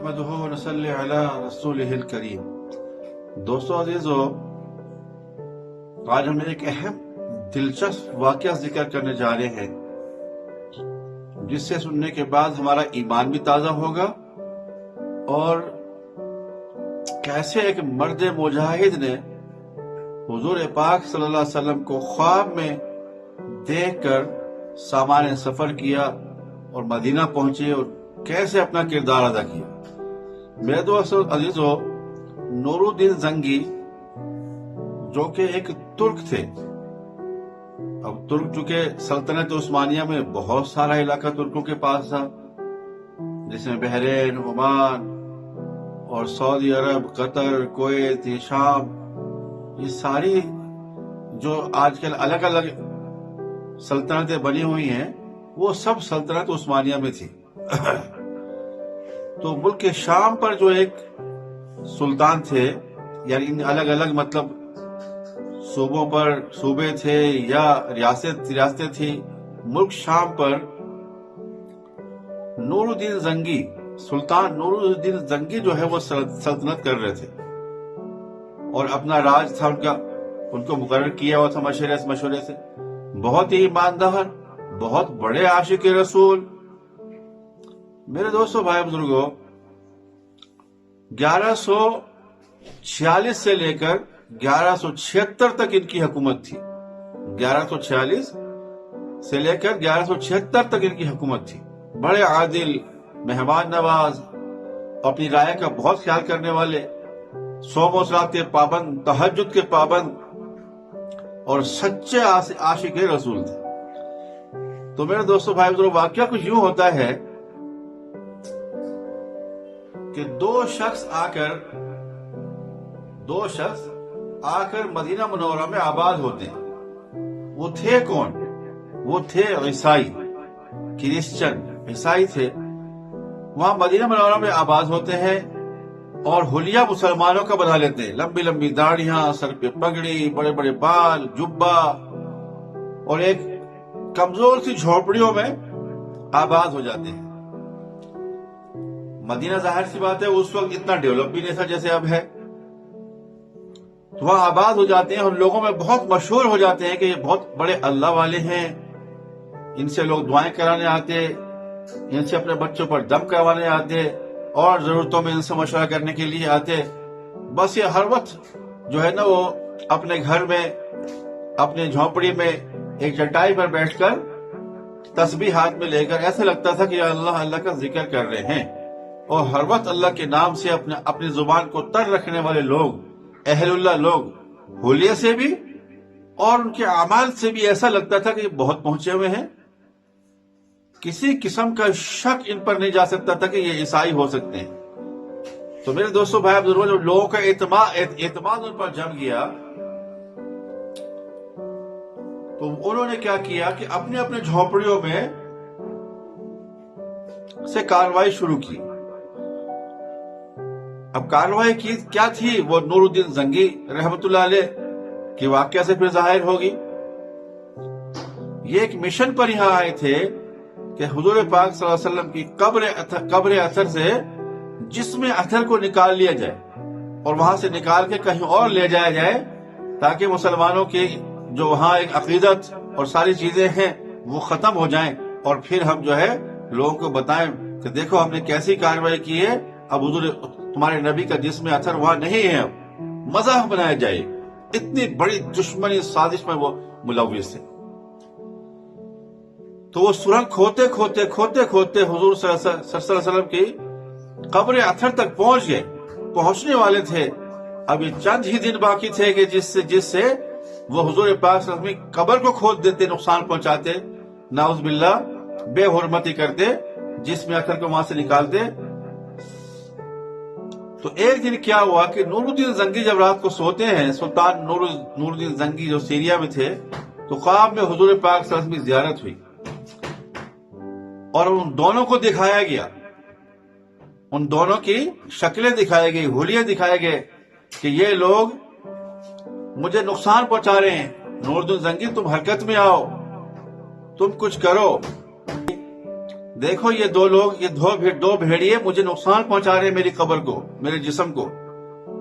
نحمدہ ونصلی علی رسولہ الکریم۔ دوستو عزیزو، آج ہم ایک اہم دلچسپ واقعہ ذکر کرنے جا رہے ہیں جس سے سننے کے بعد ہمارا ایمان بھی تازہ ہوگا اور کیسے ایک مرد مجاہد نے حضور پاک صلی اللہ علیہ وسلم کو خواب میں دیکھ کر سامان سفر کیا اور مدینہ پہنچے اور کیسے اپنا کردار ادا کیا۔ میرے دوست عزیزو، نور الدین زنگی جو کہ ایک ترک تھے، اب ترک چونکہ سلطنت عثمانیہ میں بہت سارا علاقہ ترکوں کے پاس تھا، جس میں بحرین، عمان اور سعودی عرب، قطر، کویت، شام، یہ ساری جو آج کل الگ الگ سلطنتیں بنی ہوئی ہیں وہ سب سلطنت عثمانیہ میں تھی۔ تو ملک شام پر جو ایک سلطان تھے، یعنی ان الگ الگ مطلب صوبوں پر صوبے تھے یا ریاستیں تھی، ملک شام پر نور الدین زنگی، سلطان نور الدین زنگی جو ہے وہ سلطنت کر رہے تھے اور اپنا راج تھا ان کو مقرر کیا ہوا تھا مشورے سے۔ بہت ہی ایماندار، بہت بڑے عاشق رسول۔ میرے دوستو، بھائی بزرگوں، 1146 سے لے کر 1176 تک ان کی حکومت تھی۔ 1146 سے لے کر 1176 تک ان کی حکومت تھی۔ بڑے عادل، مہمان نواز، اپنی رائے کا بہت خیال کرنے والے، صوم و صلات کے پابند، تہجد کے پابند اور سچے عاشق رسول تھے۔ تو میرے دوستو، بھائی بزرگوں، واقعہ کچھ یوں ہوتا ہے کہ دو شخص آ کر مدینہ منورہ میں آباد ہوتے ہیں۔ وہ تھے کون؟ وہ تھے عیسائی، کرسچن عیسائی تھے۔ وہاں مدینہ منورہ میں آباد ہوتے ہیں اور حلیہ مسلمانوں کا بنا لیتے ہیں، لمبی لمبی داڑیاں، سر پہ پگڑی، بڑے بڑے بال، جبہ، اور ایک کمزور سی جھوپڑیوں میں آباد ہو جاتے ہیں۔ مدینہ ظاہر سی بات ہے اس وقت اتنا ڈیولپ بھی نہیں تھا جیسے اب ہے، تو وہاں آباد ہو جاتے ہیں اور لوگوں میں بہت مشہور ہو جاتے ہیں کہ یہ بہت بڑے اللہ والے ہیں، ان سے لوگ دعائیں کرانے آتے، ان سے اپنے بچوں پر دم کروانے آتے اور ضرورتوں میں ان سے مشورہ کرنے کے لیے آتے۔ بس یہ ہر وقت جو ہے نا وہ اپنے گھر میں، اپنے جھونپڑی میں ایک چٹائی پر بیٹھ کر تسبیح ہاتھ میں لے کر ایسا لگتا تھا کہ اللہ اللہ کا ذکر کر رہے ہیں، اور ہر وقت اللہ کے نام سے اپنی زبان کو تر رکھنے والے لوگ، اہل اللہ لوگ، حلیے سے بھی اور ان کے اعمال سے بھی ایسا لگتا تھا کہ یہ بہت پہنچے ہوئے ہیں۔ کسی قسم کا شک ان پر نہیں جا سکتا تھا کہ یہ عیسائی ہو سکتے ہیں۔ تو میرے دوستو، بھائی بزرگوں، جب لوگوں کا اعتماد ان پر جم گیا تو انہوں نے کیا کیا کہ اپنے اپنے جھونپڑیوں میں سے کارروائی شروع کی۔ اب کارروائی کی کیا تھی؟ وہ نور الدین زنگی رحمت اللہ علیہ کی واقعہ سے پھر ظاہر ہوگی۔ یہ ایک مشن پر یہاں آئے تھے کہ حضور پاک صلی اللہ علیہ وسلم کی قبر اثر سے جسم اثر کو نکال لیا جائے اور وہاں سے نکال کے کہیں اور لے جایا جائے، تاکہ مسلمانوں کی جو وہاں ایک عقیدت اور ساری چیزیں ہیں وہ ختم ہو جائیں، اور پھر ہم جو ہے لوگوں کو بتائیں کہ دیکھو ہم نے کیسی کارروائی کی ہے، اب حضور تمہارے نبی کا جسم اثر وہاں نہیں ہے، اب مذاق بنایا جائے۔ اتنی بڑی دشمنی سازش میں وہ ملوث تھے۔ تو وہ سرنگ کھوتے حضور صلی اللہ علیہ وسلم کی قبر اثر تک پہنچ گئے، پہنچنے والے تھے۔ ابھی چند ہی دن باقی تھے کہ جس سے وہ حضور پاک صلی اللہ علیہ وسلم کی قبر کو کھود دیتے، نقصان پہنچاتے، نعوذ باللہ، بے حرمتی کرتے، جسم اثر کو وہاں سے نکالتے۔ تو ایک دن کیا ہوا کہ نور الدین زنگی جب رات کو سوتے ہیں، سلطان نور الدین زنگی جو سیریا میں تھے، تو خواب میں حضور پاک صلی اللہ علیہ وسلم کی زیارت ہوئی اور ان دونوں کو دکھایا گیا، ان دونوں کی شکلیں دکھائی گئی، حلیے دکھائے گئے کہ یہ لوگ مجھے نقصان پہنچا رہے ہیں، نور الدین زنگی تم حرکت میں آؤ، تم کچھ کرو۔ دیکھو یہ دو لوگ، یہ دو بھیڑیے مجھے نقصان پہنچا رہے ہیں، میری قبر کو، میرے جسم کو،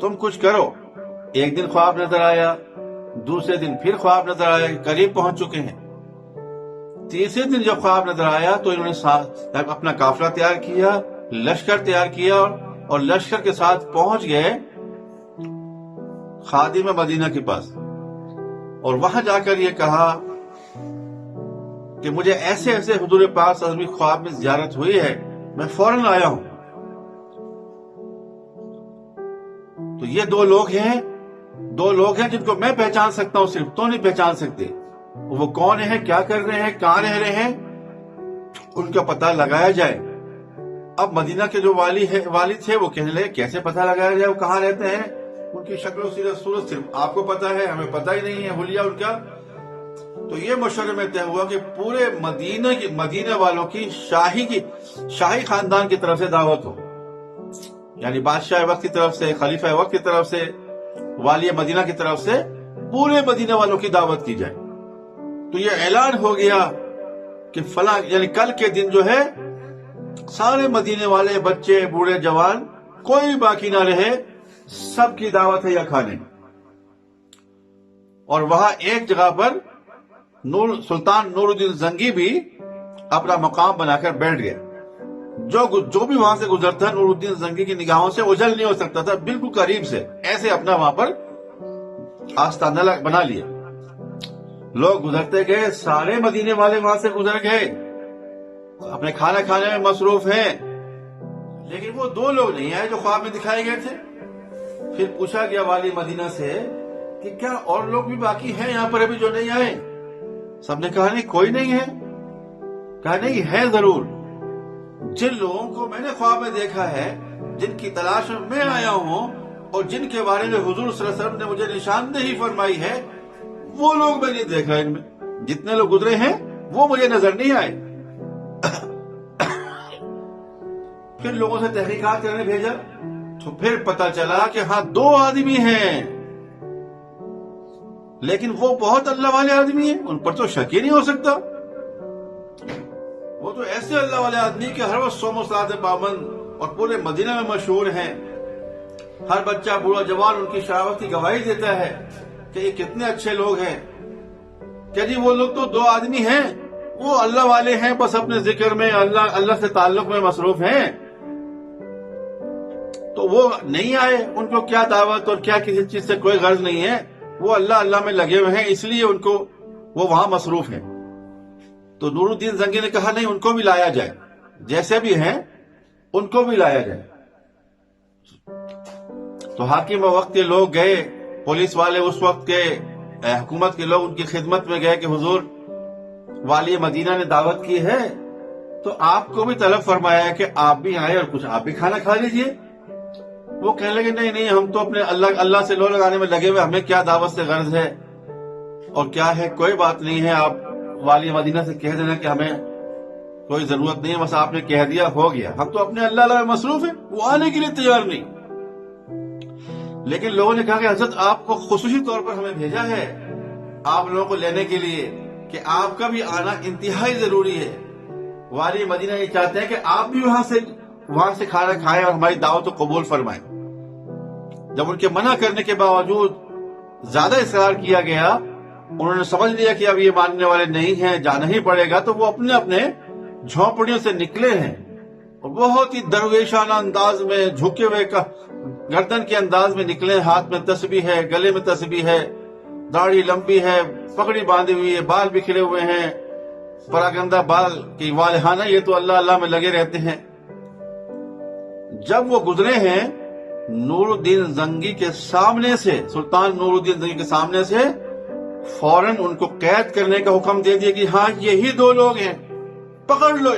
تم کچھ کرو۔ ایک دن خواب نظر آیا، دوسرے دن پھر خواب نظر آیا، قریب پہنچ چکے ہیں۔ تیسرے دن جب خواب نظر آیا تو انہوں نے اپنا قافلہ تیار کیا، لشکر تیار کیا، اور لشکر کے ساتھ پہنچ گئے خادم مدینہ کے پاس، اور وہاں جا کر یہ کہا کہ مجھے ایسے ایسے حضور پاک صلی اللہ علیہ وسلم کی خواب میں زیارت ہوئی ہے، میں فوراً آیا ہوں۔ تو یہ دو لوگ ہیں جن کو میں پہچان سکتا ہوں، صرف تو نہیں پہچان سکتے۔ وہ کون ہیں، کیا کر رہے ہیں، کہاں رہ رہے ہیں، ان کا پتہ لگایا جائے۔ اب مدینہ کے جو والد تھے وہ کہنے لگے کیسے پتہ لگایا جائے، وہ کہاں رہتے ہیں، ان کی شکل و صورت صرف آپ کو پتہ ہے، ہمیں پتہ ہی نہیں ہے حلیہ ان کا۔ تو یہ مشورے میں طے ہوا کہ پورے مدینہ والوں کی شاہی خاندان کی طرف سے دعوت ہو، یعنی بادشاہ وقت کی طرف سے، خلیفہ وقت کی طرف سے، والی مدینہ کی طرف سے پورے مدینہ والوں کی دعوت کی جائے۔ تو یہ اعلان ہو گیا کہ فلاں یعنی کل کے دن جو ہے سارے مدینے والے، بچے، بوڑھے، جوان، کوئی باقی نہ رہے، سب کی دعوت ہے یا کھانے۔ اور وہاں ایک جگہ پر سلطان نور الدین زنگی بھی اپنا مقام بنا کر بیٹھ گئے۔ جو بھی وہاں سے گزرتا نور الدین زنگی کی نگاہوں سے اوجھل نہیں ہو سکتا تھا، بالکل قریب سے ایسے اپنا وہاں پر آستانہ بنا لیا۔ لوگ گزرتے گئے، سارے مدینے والے وہاں سے گزر گئے، اپنے کھانا کھانے میں مصروف ہیں، لیکن وہ دو لوگ نہیں آئے جو خواب میں دکھائے گئے تھے۔ پھر پوچھا گیا والی مدینہ سے کہ کیا اور لوگ بھی باقی ہیں یہاں پر ابھی جو نہیں آئے؟ سب نے کہا نہیں، کوئی نہیں ہے۔ کہا نہیں ہے ضرور، جن لوگوں کو میں نے خواب میں دیکھا ہے، جن کی تلاش میں میں آیا ہوں، اور جن کے بارے میں حضور صلی اللہ علیہ وسلم نے مجھے نشاندہی فرمائی ہے، وہ لوگ میں نہیں دیکھ رہا۔ ان میں جتنے لوگ گزرے ہیں وہ مجھے نظر نہیں آئے۔ پھر لوگوں سے تحقیقات کرنے بھیجا تو پھر پتا چلا کہ ہاں دو آدمی ہیں، لیکن وہ بہت اللہ والے آدمی ہیں، ان پر تو شک ہی نہیں ہو سکتا۔ وہ تو ایسے اللہ والے آدمی کہ ہر وقت صوم و صلات پابند اور پورے مدینہ میں مشہور ہیں، ہر بچہ، بوڑھا، جوان ان کی شہادت کی گواہی دیتا ہے کہ یہ کتنے اچھے لوگ ہیں۔ کہ جی وہ لوگ تو دو آدمی ہیں، وہ اللہ والے ہیں، بس اپنے ذکر میں اللہ سے تعلق میں مصروف ہیں، تو وہ نہیں آئے، ان کو کیا دعوت اور کیا کسی چیز سے کوئی غرض نہیں ہے، وہ اللہ میں لگے ہوئے ہیں، اس لیے وہ وہاں مصروف ہیں۔ تو نور الدین زنگی نے کہا نہیں، ان کو بھی لایا جائے، جیسے بھی ہیں ان کو بھی لایا جائے۔ تو حاکم وقت کے لوگ گئے، پولیس والے اس وقت کے، حکومت کے لوگ ان کی خدمت میں گئے کہ حضور والی مدینہ نے دعوت کی ہے تو آپ کو بھی طلب فرمایا ہے کہ آپ بھی آئے اور کچھ آپ بھی کھانا کھا لیجئے۔ وہ کہنے لگے نہیں، ہم تو اپنے اللہ سے لو لگانے میں لگے ہوئے، ہمیں کیا دعوت سے غرض ہے اور کیا ہے، کوئی بات نہیں ہے، آپ والی مدینہ سے کہہ دینا کہ ہمیں کوئی ضرورت نہیں ہے، بس آپ نے کہہ دیا، ہو گیا، ہم تو اپنے اللہ میں مصروف ہیں، وہ آنے کے لیے تیار نہیں۔ لیکن لوگوں نے کہا کہ حضرت آپ کو خصوصی طور پر ہمیں بھیجا ہے آپ لوگوں کو لینے کے لیے، کہ آپ کا بھی آنا انتہائی ضروری ہے۔ والی مدینہ یہ چاہتے ہیں کہ آپ بھی وہاں سے کھانا کھائیں اور ہماری دعوت کو قبول فرمائیں۔ جب ان کے منع کرنے کے باوجود زیادہ اصرار کیا گیا، انہوں نے سمجھ لیا کہ اب یہ ماننے والے نہیں ہیں، جانا ہی پڑے گا، تو وہ اپنے جھونپڑیوں سے نکلے ہیں اور بہت ہی درویشانہ انداز میں، جھکے ہوئے گردن کے انداز میں نکلے، ہاتھ میں تسبیح ہے، گلے میں تسبیح ہے، داڑھی لمبی ہے، پگڑی باندھی ہوئی ہے، بال بکھرے ہوئے ہیں، پراگندہ بال کی والہانہ، یہ تو اللہ میں لگے رہتے ہیں۔ جب وہ گزرے ہیں نور الدین زنگی کے سامنے سے، سلطان نور الدین زنگی کے سامنے سے، فوراً ان کو قید کرنے کا حکم دے دیا کہ ہاں یہی دو لوگ ہیں، پکڑ لو۔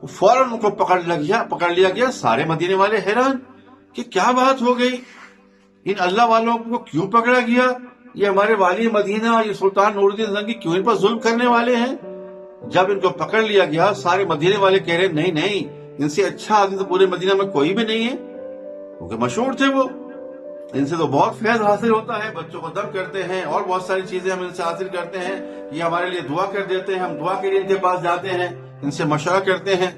فوراً ان کو پکڑ لیا گیا۔ سارے مدینے والے حیران کہ کیا بات ہو گئی، ان اللہ والوں کو کیوں پکڑا گیا، یہ ہمارے والی مدینہ، یہ سلطان نور الدین زنگی کیوں ان پر ظلم کرنے والے ہیں۔ جب ان کو پکڑ لیا گیا، سارے مدینے والے کہہ رہے نہیں، ان سے اچھا آدمی تو پورے مدینہ میں کوئی بھی نہیں ہے، کیونکہ مشہور تھے وہ، ان سے تو بہت فیض حاصل ہوتا ہے، بچوں کو دم کرتے ہیں اور بہت ساری چیزیں ہم ان سے حاصل کرتے ہیں، یہ ہمارے لیے دعا کر دیتے ہیں، ہم دعا کے لیے ان کے پاس جاتے ہیں، ان سے مشورہ کرتے ہیں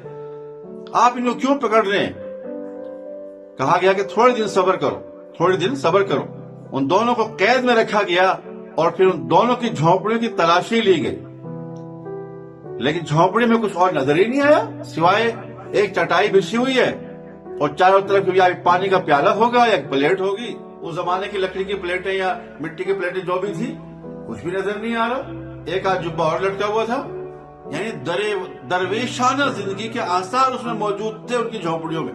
آپ ان کو کیوں پکڑ رہے ہیں؟ کہا گیا کہ تھوڑے دن صبر کرو، تھوڑے دن صبر کرو۔ ان دونوں کو قید میں رکھا گیا اور پھر ان دونوں کی جھونپڑیوں کی تلاشی لی گئی، لیکن جھونپڑی میں کچھ اور نظر ہی نہیں آیا سوائے ایک چٹائی بچھی ہوئی ہے اور چاروں طرف یا پانی کا پیالہ ہوگا یا ایک پلیٹ ہوگی، اس زمانے کی لکڑی کی پلیٹیں یا مٹی کی پلیٹیں جو بھی تھی، کچھ بھی نظر نہیں آ رہا۔ ایک آدھ جبہ اور لٹکا ہوا تھا، یعنی درویشانہ زندگی کے آثار اس میں موجود تھے ان کی جھونپڑیوں میں۔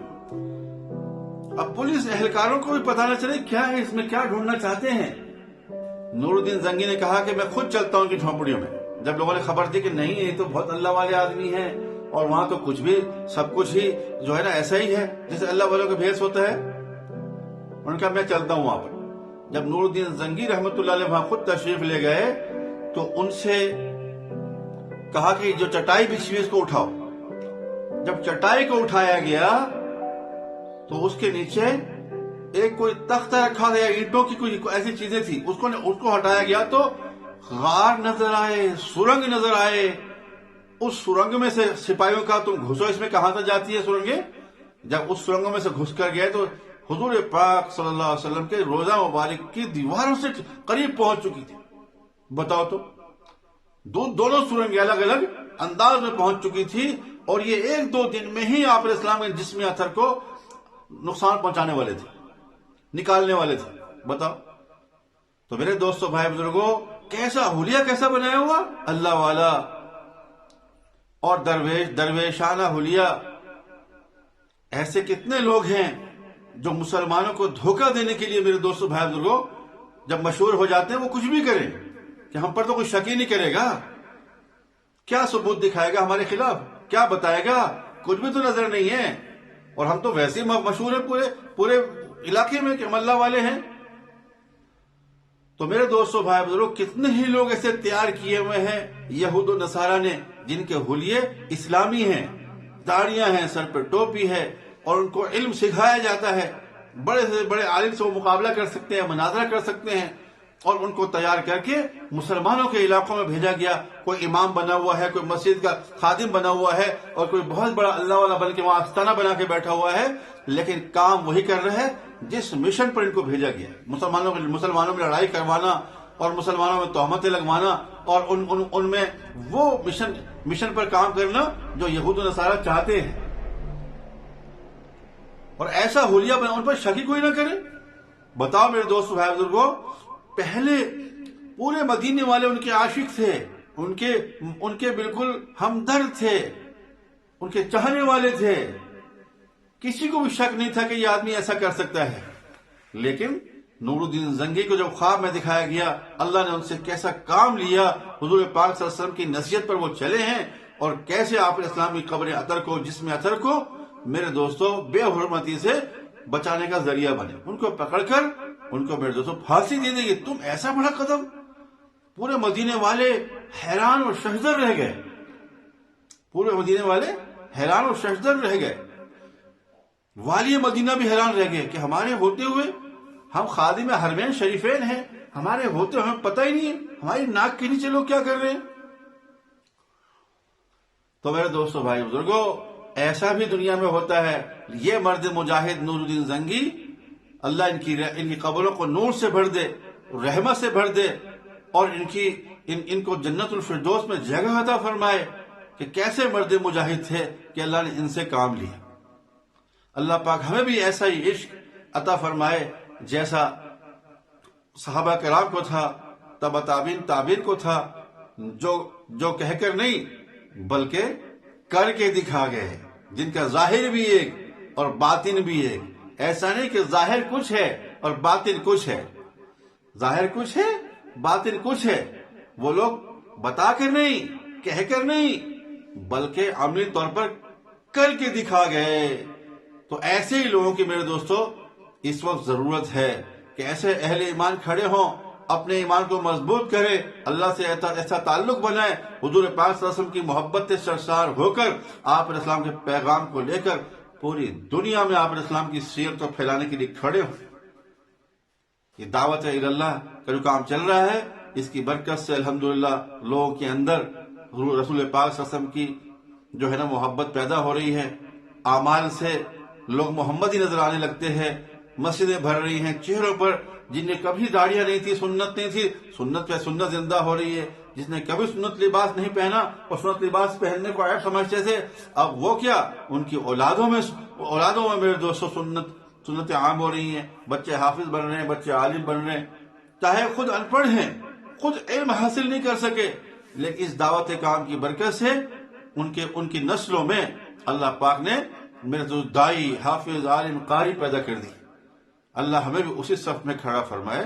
اب پولیس اہلکاروں کو بھی پتہ نہ چلے کیا ہے اس میں، کیا ڈھونڈنا چاہتے ہیں۔ نور الدین زنگی نے کہا کہ میں خود چلتا ہوں ان کی جھونپڑیوں میں۔ جب لوگوں نے خبر دی کہ نہیں یہ تو بہت اللہ والے آدمی ہیں اور وہاں تو کچھ بھی سب کچھ ہی جو ہے نا ایسا ہی ہے جیسے اللہ والوں کا بھیس ہوتا ہے، ان کا میں چلتا ہوں وہاں پر۔ جب نور الدین زنگی رحمت اللہ علیہ وہاں خود تشریف لے گئے تو ان سے کہا کہ جو چٹائی بچھی ہوئی اس کو اٹھاؤ۔ جب چٹائی کو اٹھایا گیا تو اس کے نیچے ایک کوئی تختہ رکھا گیا، اینٹوں کی کوئی ایسی چیزیں تھی، اس کو ہٹایا گیا تو غار نظر آئے، سرنگ نظر آئے۔ اس سرنگ میں سے سپاہیوں کا تم گھسو، اس میں کہاں تک جاتی ہے سرنگیں؟ جب اس سرنگوں میں سے گھس کر گئے تو حضور پاک صلی اللہ علیہ وسلم کے روزہ مبارک کی دیواروں سے قریب پہنچ چکی تھی۔ بتاؤ تو، دونوں سرنگیں الگ الگ انداز میں پہنچ چکی تھی اور یہ ایک دو دن میں ہی آپ علیہ السلام کے جسمی اثر کو نقصان پہنچانے والے تھے، نکالنے والے تھے۔ بتاؤ تو میرے دوستو بھائی بزرگوں، کیسا حلیہ کیسا بنایا ہوا اللہ والا اور درویشانہ حلیہ۔ ایسے کتنے لوگ ہیں جو مسلمانوں کو دھوکہ دینے کے لیے میرے دوستو بھائی بزرگوں جب مشہور ہو جاتے ہیں وہ کچھ بھی کریں کہ ہم پر تو کوئی شک ہی نہیں کرے گا، کیا ثبوت دکھائے گا ہمارے خلاف، کیا بتائے گا، کچھ بھی تو نظر نہیں ہے، اور ہم تو ویسے ہی مشہور ہیں پورے علاقے میں کہ ہم اللہ والے ہیں۔ تو میرے دوستو بھائی بزرگوں، کتنے ہی لوگ ایسے تیار کیے ہوئے ہیں یہود و نصارہ نے جن کے حلیے اسلامی ہیں، داڑیاں ہیں، سر پہ ٹوپی ہے اور ان کو علم سکھایا جاتا ہے، بڑے سے بڑے عالم سے وہ مقابلہ کر سکتے ہیں، مناظرہ کر سکتے ہیں، اور ان کو تیار کر کے مسلمانوں کے علاقوں میں بھیجا گیا۔ کوئی امام بنا ہوا ہے، کوئی مسجد کا خادم بنا ہوا ہے اور کوئی بہت بڑا اللہ والا بن کے وہاں آستانہ بنا کے بیٹھا ہوا ہے، لیکن کام وہی کر رہے ہیں جس مشن پر ان کو بھیجا گیا، مسلمانوں میں لڑائی کروانا اور مسلمانوں میں تہمتیں لگوانا اور ان میں وہ مشن پر کام کرنا جو یہود و نصارہ چاہتے ہیں۔ اور ایسا حلیہ بنا، ان پر شک ہی کوئی نہ کرے۔ بتاؤ میرے دوست بھائی بزرگوں، پہلے پورے مدینے والے ان کے عاشق تھے، ان کے بالکل ہمدرد تھے، ان کے چاہنے والے تھے، کسی کو بھی شک نہیں تھا کہ یہ آدمی ایسا کر سکتا ہے۔ لیکن نور الدین زنگی کو جب خواب میں دکھایا گیا، اللہ نے ان سے کیسا کام لیا، حضور پاک صلی اللہ علیہ وسلم کی نصیحت پر وہ چلے ہیں اور کیسے آپ علیہ السلام کی قبر اطہر کو، جسم اطہر کو میرے دوستو بے حرمتی سے بچانے کا ذریعہ بنے۔ ان کو پکڑ کر ان کو میرے دوستو پھانسی دے دیں گے، تم ایسا بڑا قدم۔ پورے مدینے والے حیران اور ششدر رہ گئے، پورے مدینے والے حیران اور ششدر رہ گئے، والی مدینہ بھی حیران رہ گئے کہ ہمارے ہوتے ہوئے، ہم خادم حرمین شریفین ہیں، ہمارے ہوتے ہوئے ہمیں پتہ ہی نہیں ہے، ہماری ناک کے نیچے لوگ کیا کر رہے ہیں۔ تو میرے دوستو بھائی بزرگوں، ایسا بھی دنیا میں ہوتا ہے۔ یہ مرد مجاہد نور الدین زنگی، اللہ ان کی قبروں کو نور سے بھر دے، رحمت سے بھر دے اور ان کو جنت الفردوس میں جگہ عطا فرمائے کہ کیسے مرد مجاہد تھے کہ اللہ نے ان سے کام لیا۔ اللہ پاک ہمیں بھی ایسا ہی عشق عطا فرمائے جیسا صحابہ کرام کو تھا، تبع تابعین کو تھا، جو کہہ کر نہیں بلکہ کر کے دکھا گئے، جن کا ظاہر بھی ایک اور باطن بھی ایک۔ ایسا نہیں کہ ظاہر کچھ ہے اور باطن کچھ ہے، ظاہر کچھ ہے باطن کچھ ہے۔ وہ لوگ بتا کر نہیں، کہہ کر نہیں بلکہ عملی طور پر کر کے دکھا گئے۔ تو ایسے ہی لوگوں کی میرے دوستو اس وقت ضرورت ہے کہ ایسے اہل ایمان کھڑے ہوں، اپنے ایمان کو مضبوط کرے، اللہ سے ایسا تعلق بنائے، حضور پاک صلی اللہ علیہ وسلم کی محبت سے سرشار ہو کر آپ علیہ السلام کے پیغام کو لے کر پوری دنیا میں آپ علیہ السلام کی سیرت کو پھیلانے کے لیے کھڑے ہوں۔ یہ دعوت اللہ کا جو کام چل رہا ہے، اس کی برکت سے الحمدللہ لوگوں کے اندر رسول پاک صلی اللہ علیہ وسلم کی جو ہے نا محبت پیدا ہو رہی ہے، اعمال سے لوگ محمدی نظر آنے لگتے ہیں، مسجدیں بھر رہی ہیں، چہروں پر جن نے کبھی داڑیاں نہیں تھی، سنت نہیں تھی، سنت پہ سنت زندہ ہو رہی ہے، جس نے کبھی سنت لباس نہیں پہنا اور سنت لباس پہننے کو عیب سمجھتے تھے، اب وہ کیا، ان کی اولادوں میں میرے دوستوں سنتیں عام ہو رہی ہیں، بچے حافظ بن رہے ہیں، بچے عالم بن رہے ہیں، چاہے خود ان پڑھ ہیں، خود علم حاصل نہیں کر سکے، لیکن اس دعوت کام کی برکت سے ان کی نسلوں میں اللہ پاک نے میرے دوست دائی، حافظ، عالم، قاری پیدا کر دی۔ اللہ ہمیں بھی اسی صف میں کھڑا فرمائے۔